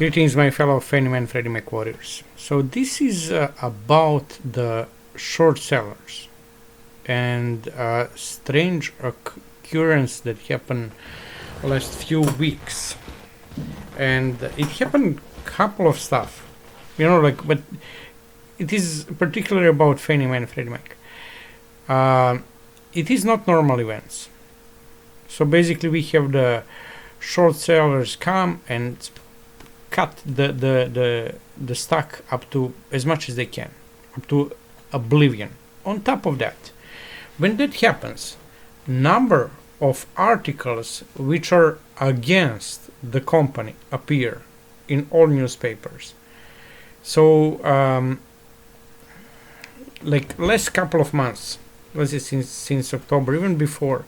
Greetings, my fellow Fannie and Freddie Mac warriors. So this is about the short sellers and a strange occurrence that happened last few weeks, and it happened couple of stuff, but it is particularly about Fannie and Freddie Mac. It is not normal events. So basically, we have the short sellers come and cut the stock up to as much as they can, up to oblivion. On top of that, when that happens, number of articles which are against the company appear in all newspapers. So like last couple of months, let's say since October, even before,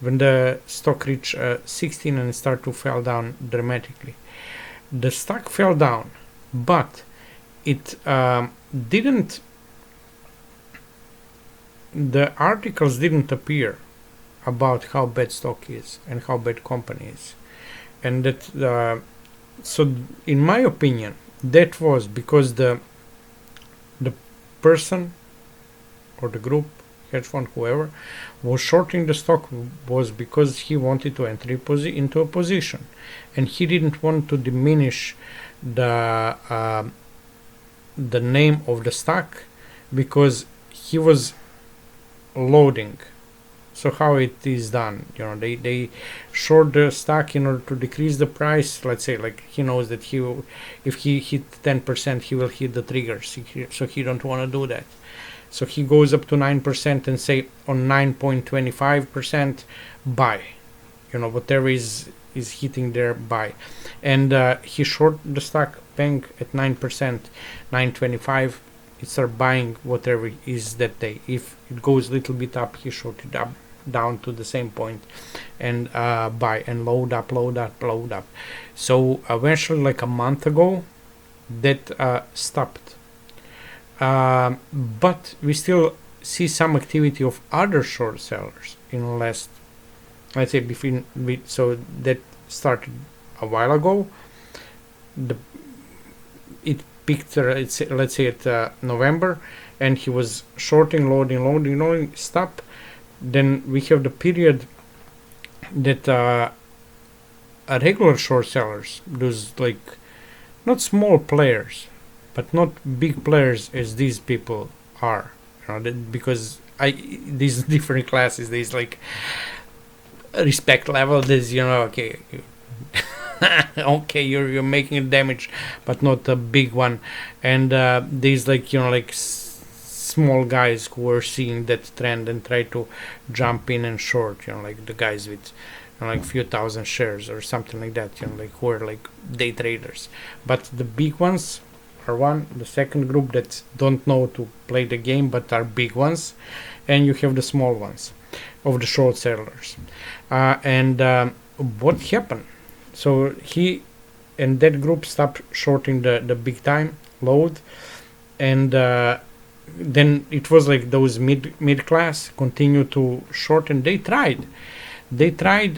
when the stock reached 16 and started to fall down dramatically, the stock fell down, but it didn't. The articles didn't appear about how bad stock is and how bad company is, and that. So, in my opinion, that was because the person or the group, hedge fund, whoever, was shorting the stock was because he wanted to enter into a position, and he didn't want to diminish the name of the stock because he was loading. So how it is done, they short the stock in order to decrease the price. Let's say, like, he knows that if he hit 10%, he will hit the triggers. So he don't want to do that. So he goes up to 9% and say on 9.25% buy, whatever is hitting there, buy. And he short the stock bank at 9%, 9.25. It start buying whatever is that day. If it goes a little bit up, he short it up down to the same point and buy and load up. So eventually, like a month ago, that stopped. But we still see some activity of other short sellers in the last, let's say, so that started a while ago. It peaked, let's say, at November, and he was shorting, loading, stop. Then we have the period that a regular short sellers, those like not small players, but not big players as these people are, because these different classes, there's like respect level. There's okay, okay, you're making a damage, but not a big one, and there's like small guys who are seeing that trend and try to jump in and short, like the guys with like few thousand shares or something like that, like who are like day traders. But the big ones are the second group that don't know to play the game but are big ones, and you have the small ones of the short sellers. And what happened? So he and that group stopped shorting the big time load, and then it was like those mid class continue to short, and they tried,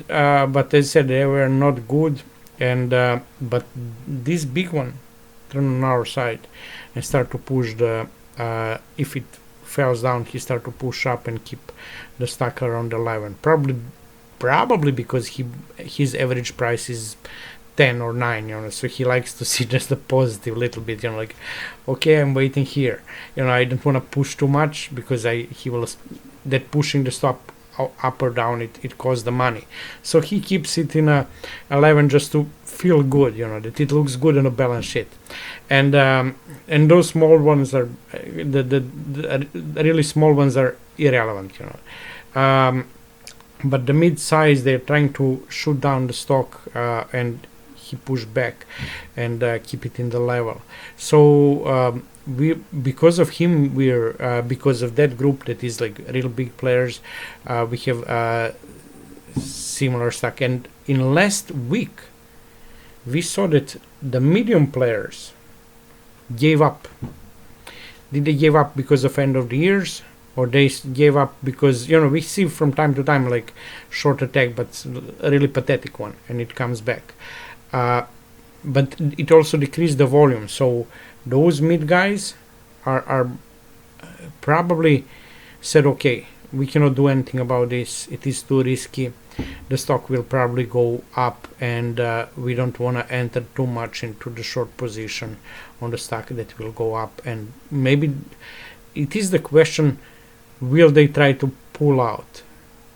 but as I said, they were not good, and but this big one turned on our side and start to push the if it falls down, he start to push up and keep the stock around 11, probably because his average price is 10 or 9, so he likes to see just a positive little bit, like, okay, I'm waiting here, I don't want to push too much because he will, that pushing the stop up or down, it costs the money, so he keeps it in a 11 just to feel good, that it looks good on a balance sheet, and those small ones are the really small ones are irrelevant, but the mid size, they're trying to shoot down the stock, and he pushed back and keep it in the level. So because of him, we're because of that group that is like real big players, we have similar stock. And in last week, we saw that the medium players gave up. Did they give up because of end of the years, or they gave up because we see from time to time like short attack, but a really pathetic one, and it comes back. but it also decreased the volume. So those mid guys are probably said, okay, we cannot do anything about this. It is too risky. The stock will probably go up, and we don't want to enter too much into the short position on the stock that will go up. And maybe it is the question: will they try to pull out,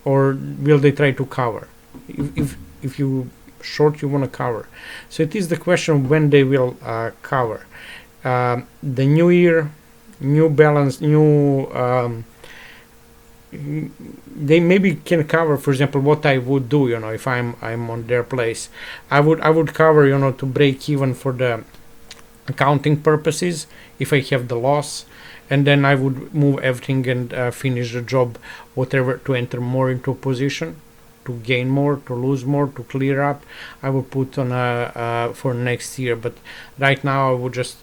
or will they try to cover? If you short, you want to cover. So it is the question when they will cover. The new year, new balance, new. They maybe can cover. For example, what I would do, if I'm on their place, I would cover, to break even for the accounting purposes if I have the loss, and then I would move everything and finish the job, whatever, to enter more into a position, to gain more, to lose more, to clear up. I will put on for next year. But right now I would just,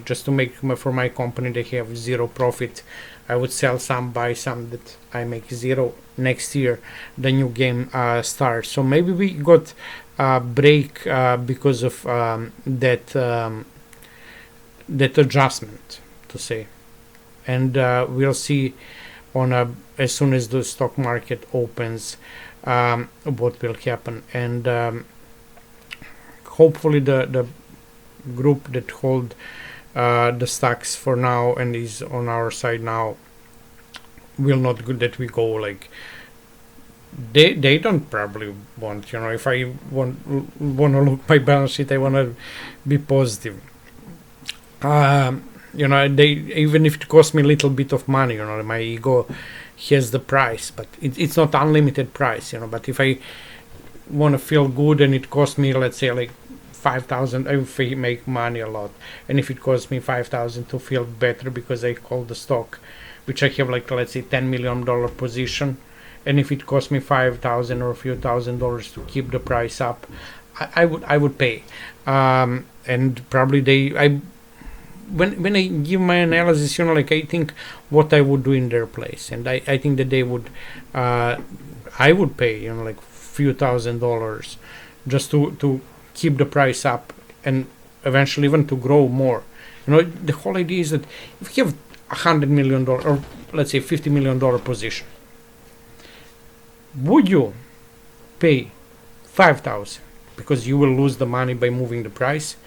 just to make for my company, they have zero profit. I would sell some, buy some that I make zero. Next year the new game starts. So maybe we got a break because of that adjustment, to say. And we'll see on as soon as the stock market opens what will happen. And hopefully the group that hold the stocks for now and is on our side now will not good that we go like they don't probably want, if I want to look my balance sheet, I want to be positive. They, even if it costs me a little bit of money, my ego has the price, but it's not unlimited price, but if I want to feel good and it costs me, let's say, like 5,000, if I make money a lot, and if it costs me 5,000 to feel better because I hold the stock, which I have, like, let's say $10 million position, and if it costs me 5,000 or a few $1,000s to keep the price up, I would pay. And probably when I give my analysis, I think what I would do in their place, and I think that they would, I would pay, like few $1,000s just to keep the price up and eventually even to grow more. The whole idea is that if you have $100 million or let's say $50 million position, would you pay 5,000 because you will lose the money by moving the price?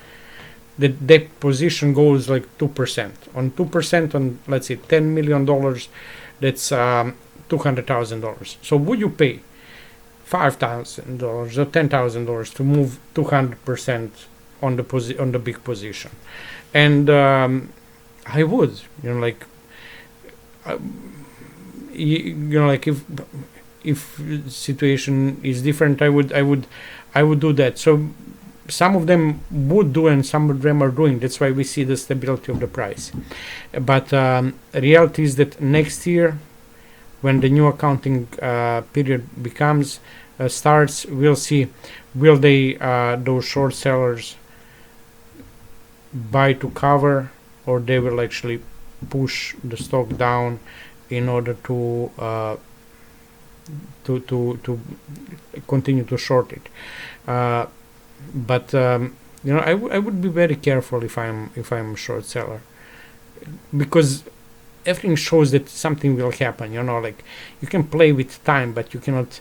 That position goes like 2%. On 2% on, let's say, $10 million, that's $200,000. So would you pay $5,000 or $10,000 to move 200% on the big position? And I would, like if situation is different, I would do that. So some of them would do, and some of them are doing. That's why we see the stability of the price. But reality is that next year, when the new accounting period starts, we'll see, will they those short sellers buy to cover, or they will actually push the stock down in order to continue to short it. But I would be very careful if I'm a short seller, because everything shows that something will happen. Like you can play with time, but you cannot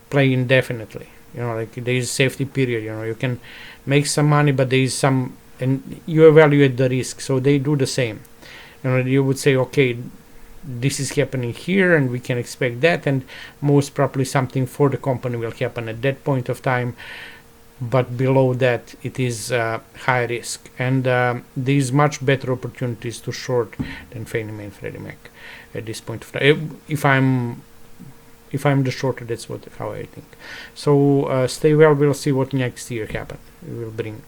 play indefinitely. Like there is safety period. You can make some money, but there is some, and you evaluate the risk. So they do the same. You would say, okay, this is happening here, and we can expect that, and most probably something for the company will happen at that point of time. But below that, it is high risk, and there is much better opportunities to short than Fannie Mae and Freddie Mac at this point of time. If I'm the shorter, that's how I think. So stay well. We'll see what next year will bring.